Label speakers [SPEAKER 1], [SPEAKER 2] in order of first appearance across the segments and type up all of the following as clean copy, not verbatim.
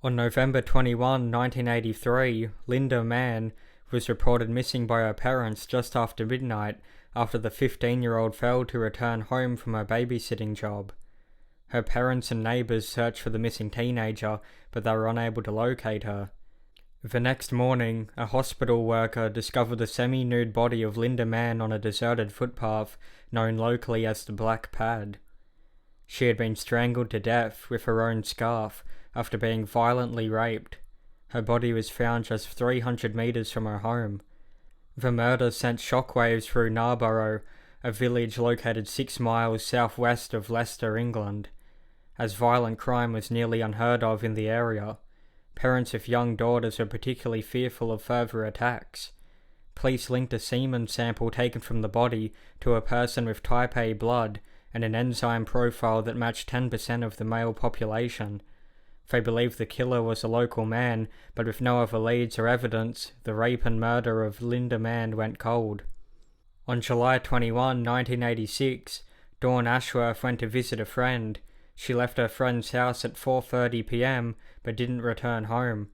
[SPEAKER 1] On November 21, 1983, Linda Mann was reported missing by her parents just after midnight after the 15-year-old failed to return home from her babysitting job. Her parents and neighbours searched for the missing teenager, but they were unable to locate her. The next morning, a hospital worker discovered the semi-nude body of Linda Mann on a deserted footpath known locally as the Black Pad. She had been strangled to death with her own scarf after being violently raped. Her body was found just 300 metres from her home. The murder sent shockwaves through Narborough, a village located 6 miles southwest of Leicester, England, as violent crime was nearly unheard of in the area. Parents of young daughters were particularly fearful of further attacks. Police linked a semen sample taken from the body to a person with type A blood and an enzyme profile that matched 10% of the male population. They believed the killer was a local man, but with no other leads or evidence, the rape and murder of Linda Mann went cold. On July 21, 1986, Dawn Ashworth went to visit a friend. She left her friend's house at 4:30 p.m. but didn't return home.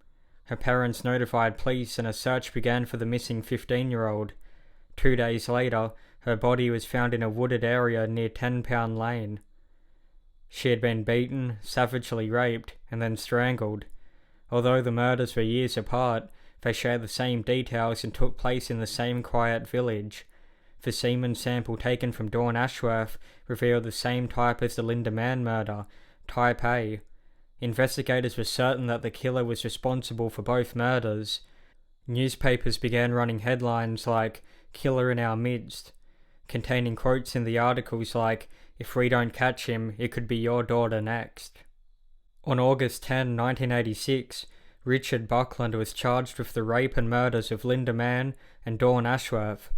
[SPEAKER 1] Her parents notified police and a search began for the missing 15-year-old. 2 days later, her body was found in a wooded area near 10 Pound Lane. She had been beaten, savagely raped, and then strangled. Although the murders were years apart, they share the same details and took place in the same quiet village. The semen sample taken from Dawn Ashworth revealed the same type as the Linda Mann murder, type A. Investigators were certain that the killer was responsible for both murders. Newspapers began running headlines like, "Killer in our midst," containing quotes in the articles like, "If we don't catch him, it could be your daughter next." On August 10, 1986, Richard Buckland was charged with the rape and murders of Linda Mann and Dawn Ashworth.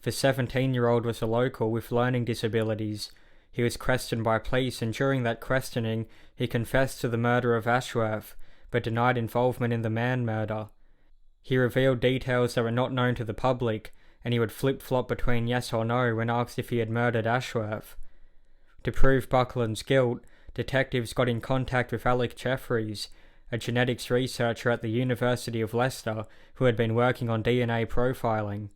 [SPEAKER 1] The 17-year-old was a local with learning disabilities. He was questioned by police, and during that questioning, he confessed to the murder of Ashworth, but denied involvement in the Mann murder. He revealed details that were not known to the public, and he would flip-flop between yes or no when asked if he had murdered Ashworth. To prove Buckland's guilt, detectives got in contact with Alec Jeffreys, a genetics researcher at the University of Leicester who had been working on DNA profiling.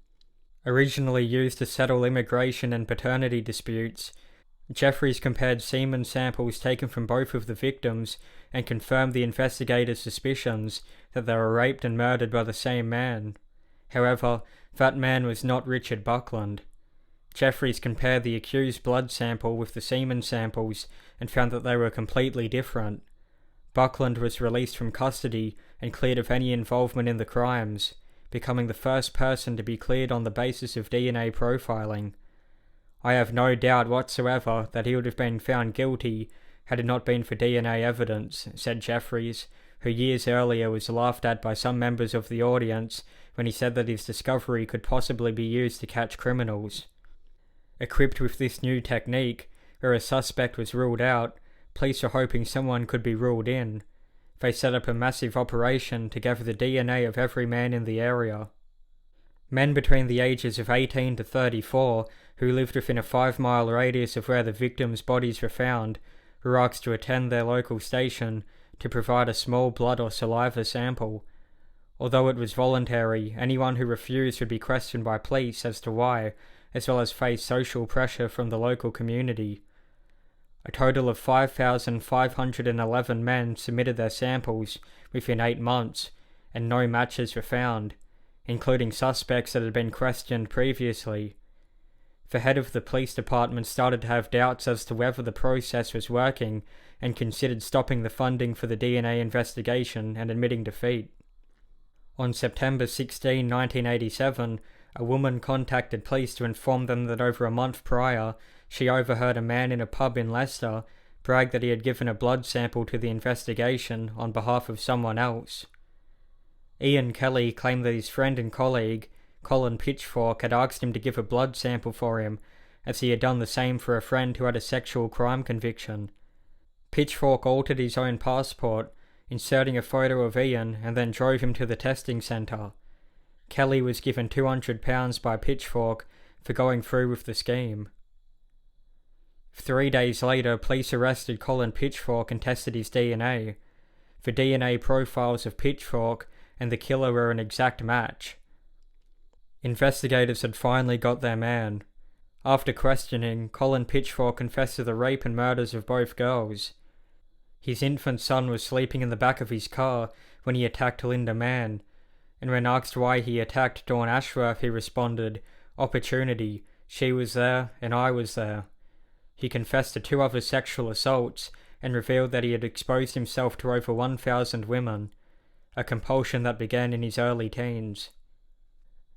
[SPEAKER 1] Originally used to settle immigration and paternity disputes, Jeffreys compared semen samples taken from both of the victims and confirmed the investigators' suspicions that they were raped and murdered by the same man. However, that man was not Richard Buckland. Jeffreys compared the accused blood sample with the semen samples and found that they were completely different. Buckland was released from custody and cleared of any involvement in the crimes, becoming the first person to be cleared on the basis of DNA profiling. "I have no doubt whatsoever that he would have been found guilty had it not been for DNA evidence," said Jeffreys, who years earlier was laughed at by some members of the audience when he said that his discovery could possibly be used to catch criminals. Equipped with this new technique, where a suspect was ruled out, police were hoping someone could be ruled in. They set up a massive operation to gather the DNA of every man in the area. Men between the ages of 18 to 34, who lived within a 5-mile radius of where the victims' bodies were found, were asked to attend their local station to provide a small blood or saliva sample. Although it was voluntary, anyone who refused would be questioned by police as to why, as well as face social pressure from the local community. A total of 5,511 men submitted their samples within 8 months, and no matches were found, including suspects that had been questioned previously. The head of the police department started to have doubts as to whether the process was working and considered stopping the funding for the DNA investigation and admitting defeat. On September 16, 1987, a woman contacted police to inform them that over a month prior, she overheard a man in a pub in Leicester brag that he had given a blood sample to the investigation on behalf of someone else. Ian Kelly claimed that his friend and colleague, Colin Pitchfork, had asked him to give a blood sample for him, as he had done the same for a friend who had a sexual crime conviction. Pitchfork altered his own passport, inserting a photo of Ian, and then drove him to the testing centre. Kelly was given £200 by Pitchfork for going through with the scheme. 3 days later, police arrested Colin Pitchfork and tested his DNA. The DNA profiles of Pitchfork and the killer were an exact match. Investigators had finally got their man. After questioning, Colin Pitchfork confessed to the rape and murders of both girls. His infant son was sleeping in the back of his car when he attacked Linda Mann, and when asked why he attacked Dawn Ashworth, he responded, "Opportunity. She was there, and I was there." He confessed to 2 other sexual assaults and revealed that he had exposed himself to over 1,000 women, a compulsion that began in his early teens.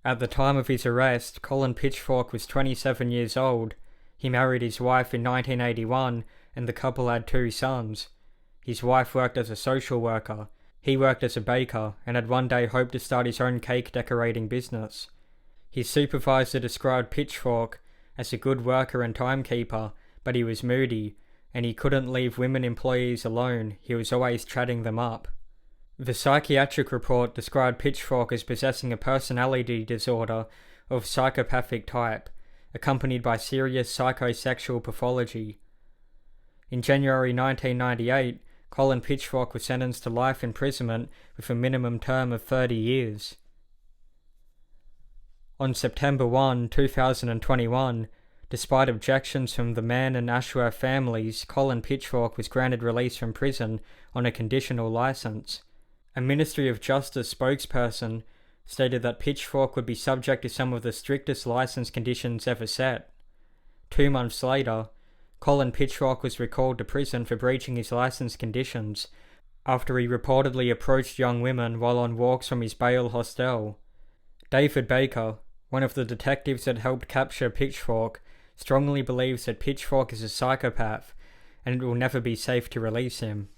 [SPEAKER 1] At the time of his arrest, Colin Pitchfork was 27 years old. He married his wife in 1981, and the couple had 2 sons. His wife worked as a social worker. He worked as a baker and had one day hoped to start his own cake decorating business. His supervisor described Pitchfork as a good worker and timekeeper, but he was moody, and he couldn't leave women employees alone. He was always chatting them up. The psychiatric report described Pitchfork as possessing a personality disorder of psychopathic type, accompanied by serious psychosexual pathology. In January 1998, Colin Pitchfork was sentenced to life imprisonment with a minimum term of 30 years. On September 1, 2021, despite objections from the Mann and Ashworth families, Colin Pitchfork was granted release from prison on a conditional license. A Ministry of Justice spokesperson stated that Pitchfork would be subject to some of the strictest license conditions ever set. 2 months later, Colin Pitchfork was recalled to prison for breaching his license conditions after he reportedly approached young women while on walks from his bail hostel. David Baker, one of the detectives that helped capture Pitchfork, strongly believes that Pitchfork is a psychopath and it will never be safe to release him.